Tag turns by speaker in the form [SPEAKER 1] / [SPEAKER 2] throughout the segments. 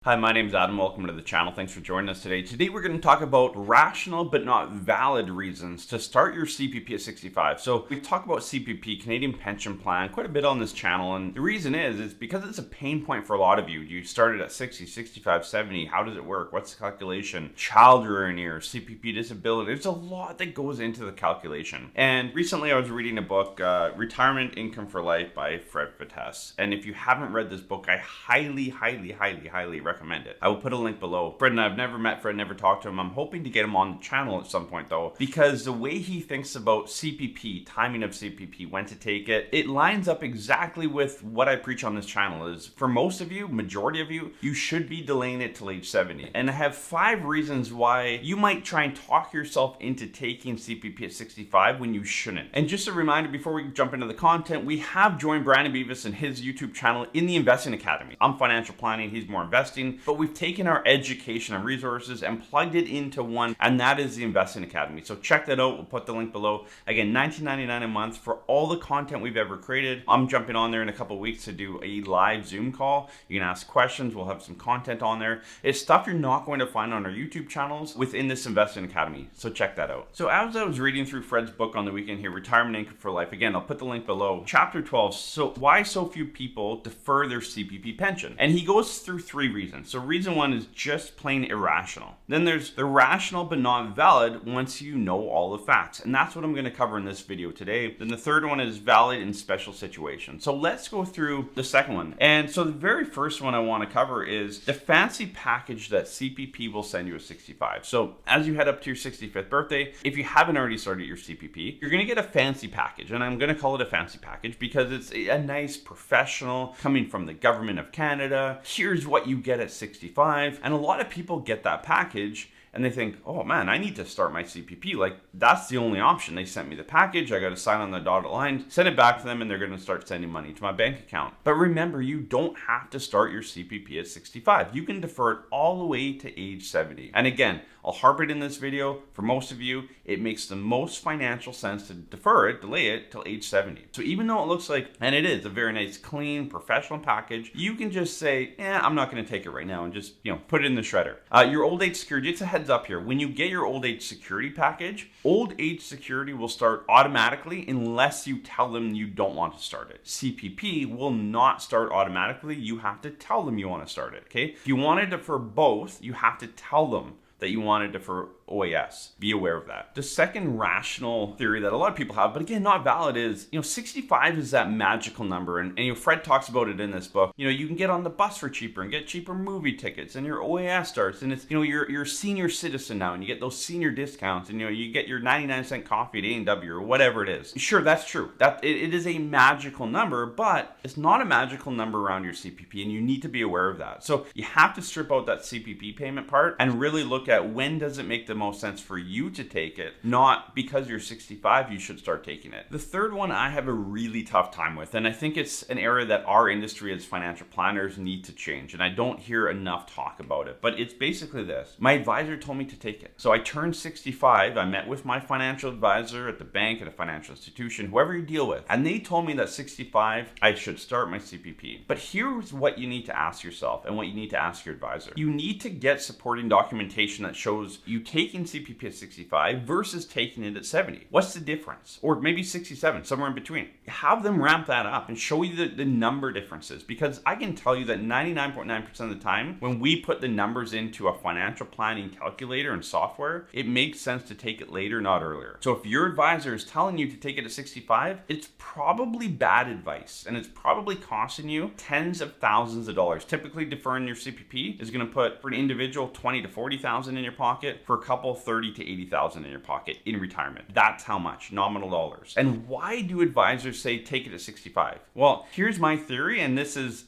[SPEAKER 1] Hi, my name is Adam. Welcome to the channel. Thanks for joining us today. Today we're going to talk about rational but not valid reasons to start your CPP at 65. So we talk about CPP, Canadian Pension Plan, quite a bit on this channel. And the reason is because it's a pain point for a lot of you. You started at 60, 65, 70. How does it work? What's the calculation? Child rearing years, CPP disability. There's a lot that goes into the calculation. And recently I was reading a book, Retirement Income for Life by Fred Vitesse. And if you haven't read this book, I highly recommend it. I will put a link below. Fred and I have never met Fred, never talked to him. I'm hoping to get him on the channel at some point though, because the way he thinks about CPP, timing of CPP, when to take it, it lines up exactly with what I preach on this channel. Is for most of you, majority of you, you should be delaying it till age 70. And I have 5 reasons why you might try and talk yourself into taking CPP at 65 when you shouldn't. And just a reminder before we jump into the content, we have joined Brandon Beavis and his YouTube channel in the Investing Academy. I'm financial planning, he's more investing. But we've taken our education and resources and plugged it into one, and that is the Investing Academy. So check that out. We'll put the link below. Again, $19.99 a month for all the content we've ever created. I'm jumping on there in a couple of weeks to do a live Zoom call. You can ask questions. We'll have some content on there. It's stuff you're not going to find on our YouTube channels within this Investing Academy. So check that out. So as I was reading through Fred's book on the weekend here, Retirement Income for Life, again, I'll put the link below. Chapter 12, so why so few people defer their CPP pension? And he goes through 3 reasons. So reason 1 is just plain irrational. Then there's the rational but not valid once you know all the facts. And that's what I'm going to cover in this video today. Then the third one is valid in special situations. So let's go through the second one. And so the very first one I want to cover is the fancy package that CPP will send you at 65. So as you head up to your 65th birthday, if you haven't already started your CPP, you're going to get a fancy package. And I'm going to call it a fancy package because it's a nice professional coming from the government of Canada. Here's what you get at 65. And a lot of people get that package and they think, oh man, I need to start my CPP. Like, that's the only option. They sent me the package. I got to sign on the dotted line, send it back to them, and they're going to start sending money to my bank account. But remember, you don't have to start your CPP at 65. You can defer it all the way to age 70. And again, I'll harp it in this video. For most of you, it makes the most financial sense to defer it, delay it till age 70. So even though it looks like, and it is a very nice, clean, professional package, you can just say, I'm not going to take it right now and just, put it in the shredder. Your old age security, it's a heads up here. When you get your old age security package, old age security will start automatically unless you tell them you don't want to start it. CPP will not start automatically. You have to tell them you want to start it, okay? If you want to defer both, you have to tell them that you want to defer OAS. Be aware of that. The second rational theory that a lot of people have, but again, not valid, is, 65 is that magical number. And Fred talks about it in this book. You can get on the bus for cheaper and get cheaper movie tickets, and your OAS starts, and it's, you're a senior citizen now, and you get those senior discounts, and you get your 99-cent coffee at A&W or whatever it is. Sure, that's true. It is a magical number, but it's not a magical number around your CPP, and you need to be aware of that. So you have to strip out that CPP payment part and really look at when does it make the most sense for you to take it, not because you're 65 you should start taking it. The third one I have a really tough time with, and I think it's an area that our industry as financial planners need to change, and I don't hear enough talk about it, but it's basically this. My advisor told me to take it. So I turned 65, I met with my financial advisor at the bank, at a financial institution, whoever you deal with, and they told me that 65 I should start my CPP. But here's what you need to ask yourself and what you need to ask your advisor. You need to get supporting documentation that shows you taking CPP at 65 versus taking it at 70. What's the difference? Or maybe 67, somewhere in between. Have them ramp that up and show you the number differences, because I can tell you that 99.9% of the time when we put the numbers into a financial planning calculator and software, it makes sense to take it later, not earlier. So if your advisor is telling you to take it at 65, it's probably bad advice, and it's probably costing you tens of thousands of dollars. Typically, deferring your CPP is going to put, for an individual, 20 to 40,000 in your pocket, for a couple 30 to 80,000 in your pocket in retirement. That's how much, nominal dollars. And why do advisors say take it at 65? Well, here's my theory, and this is,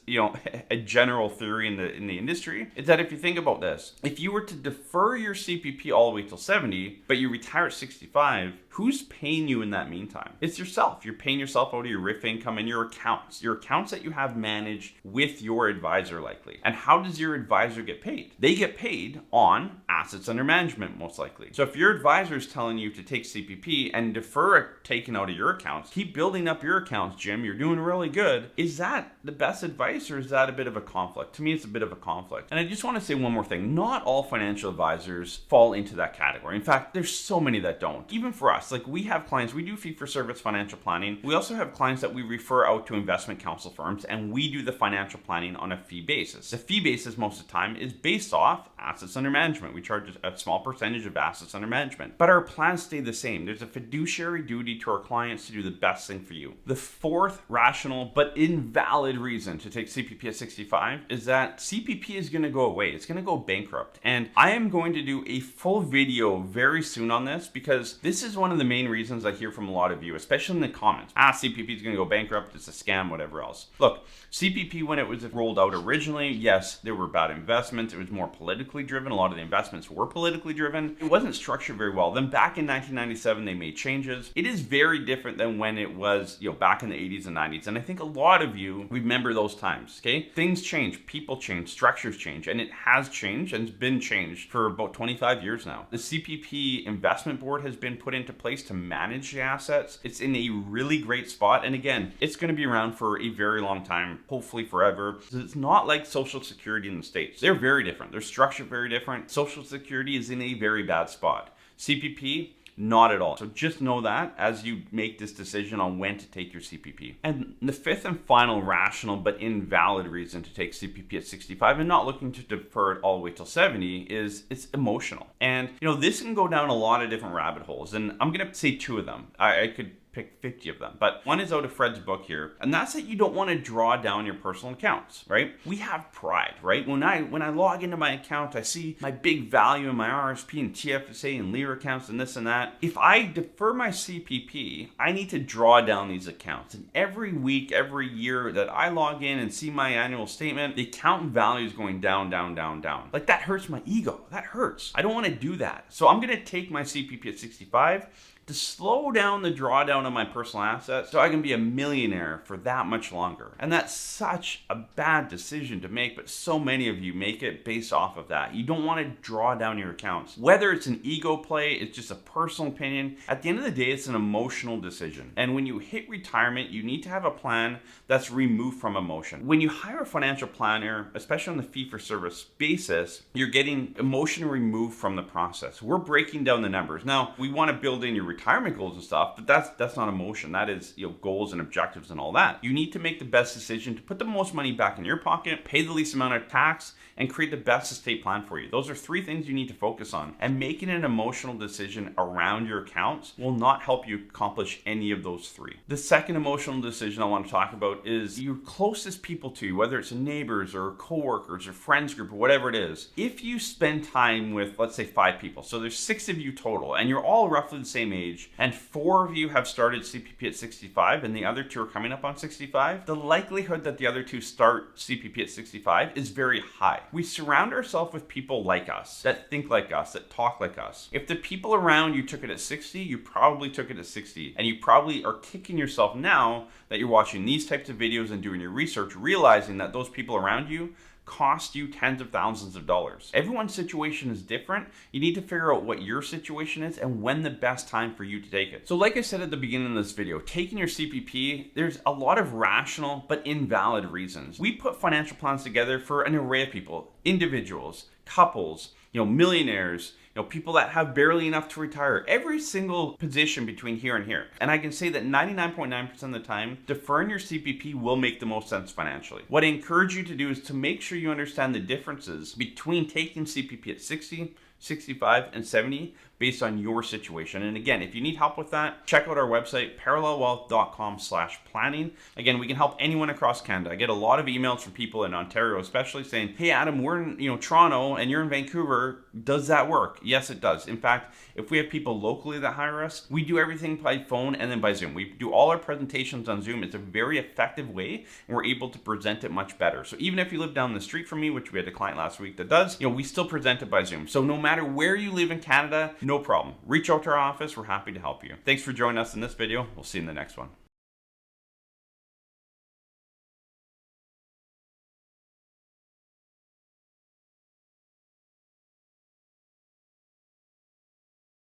[SPEAKER 1] a general theory in the industry, is that if you think about this, if you were to defer your CPP all the way till 70, but you retire at 65, who's paying you in that meantime? It's yourself. You're paying yourself out of your RIF income and your accounts that you have managed with your advisor likely. And how does your advisor get paid? They get paid on assets under management, retirement most likely. So if your advisor is telling you to take CPP and defer taking out of your accounts, keep building up your accounts, Jim, you're doing really good, is that the best advice, or is that a bit of a conflict? To me, it's a bit of a conflict. And I just want to say one more thing. Not all financial advisors fall into that category. In fact, there's so many that don't. Even for us, like we have clients, we do fee-for-service financial planning. We also have clients that we refer out to investment counsel firms, and we do the financial planning on a fee basis. The fee basis most of the time is based off assets under management. We charge a small percentage of assets under management, but our plans stay the same. There's a fiduciary duty to our clients to do the best thing for you. The fourth rational but invalid reason to take CPP at 65 is that CPP is going to go away. It's going to go bankrupt. And I am going to do a full video very soon on this, because this is one of the main reasons I hear from a lot of you, especially in the comments. CPP is going to go bankrupt. It's a scam, whatever else. Look, CPP, when it was rolled out originally, yes, there were bad investments. It was more politically driven. A lot of the investments were politically driven. It wasn't structured very well. Then back in 1997, they made changes. It is very different than when it was, back in the 80s and 90s. And I think a lot of you remember those times, okay? Things change, people change, structures change, and it has changed and it's been changed for about 25 years now. The CPP investment board has been put into place to manage the assets. It's in a really great spot. And again, it's going to be around for a very long time, hopefully forever. It's not like Social Security in the States. They're very different. They're structured very different. Social Security is in a very bad spot. CPP, not at all. So just know that as you make this decision on when to take your CPP. And the fifth and final rational but invalid reason to take CPP at 65 and not looking to defer it all the way till 70 is it's emotional. And this can go down a lot of different rabbit holes. And I'm going to say two of them. I could pick 50 of them, but one is out of Fred's book here, and that's that you don't want to draw down your personal accounts, right? We have pride, right? When I log into my account, I see my big value in my RSP and TFSA and LEAR accounts and this and that. If I defer my CPP, I need to draw down these accounts, and every week, every year that I log in and see my annual statement, the account value is going down, down, down, down. Like, that hurts my ego. That hurts. I don't want to do that. So I'm going to take my CPP at 65 to slow down the drawdown of my personal assets so I can be a millionaire for that much longer. And that's such a bad decision to make, but so many of you make it based off of that. You don't want to draw down your accounts. Whether it's an ego play, it's just a personal opinion, at the end of the day, it's an emotional decision. And when you hit retirement, you need to have a plan that's removed from emotion. When you hire a financial planner, especially on the fee-for-service basis, you're getting emotion removed from the process. We're breaking down the numbers. Now, we want to build in your retirement goals and stuff, but that's not emotion. That is goals and objectives and all that. You need to make the best decision to put the most money back in your pocket, pay the least amount of tax, and create the best estate plan for you. Those are three things you need to focus on. And making an emotional decision around your accounts will not help you accomplish any of those three. The second emotional decision I want to talk about is your closest people to you, whether it's neighbors or coworkers or friends group or whatever it is. If you spend time with, let's say, 5 people, so there's 6 of you total, and you're all roughly the same age, and 4 of you have started CPP at 65 and the other 2 are coming up on 65, the likelihood that the other 2 start CPP at 65 is very high. We surround ourselves with people like us, that think like us, that talk like us. If the people around you took it at 60, you probably took it at 60, and you probably are kicking yourself now that you're watching these types of videos and doing your research, realizing that those people around you cost you tens of thousands of dollars. Everyone's situation is different. You need to figure out what your situation is and when the best time for you to take it. So like I said at the beginning of this video, taking your CPP, there's a lot of rational but invalid reasons. We put financial plans together for an array of people, individuals, couples, millionaires, people that have barely enough to retire, every single position between here and here. And I can say that 99.9% of the time, deferring your CPP will make the most sense financially. What I encourage you to do is to make sure you understand the differences between taking CPP at 60, 65, and 70 based on your situation. And again, if you need help with that, check out our website, parallelwealth.com/planning. Again, we can help anyone across Canada. I get a lot of emails from people in Ontario, especially saying, hey Adam, we're in Toronto and you're in Vancouver. Does that work? Yes, it does. In fact, if we have people locally that hire us, we do everything by phone and then by Zoom. We do all our presentations on Zoom. It's a very effective way and we're able to present it much better. So even if you live down the street from me, which we had a client last week that does, we still present it by Zoom. So no matter where you live in Canada, no problem. Reach out to our office. We're happy to help you. Thanks for joining us in this video. We'll see you in the next one.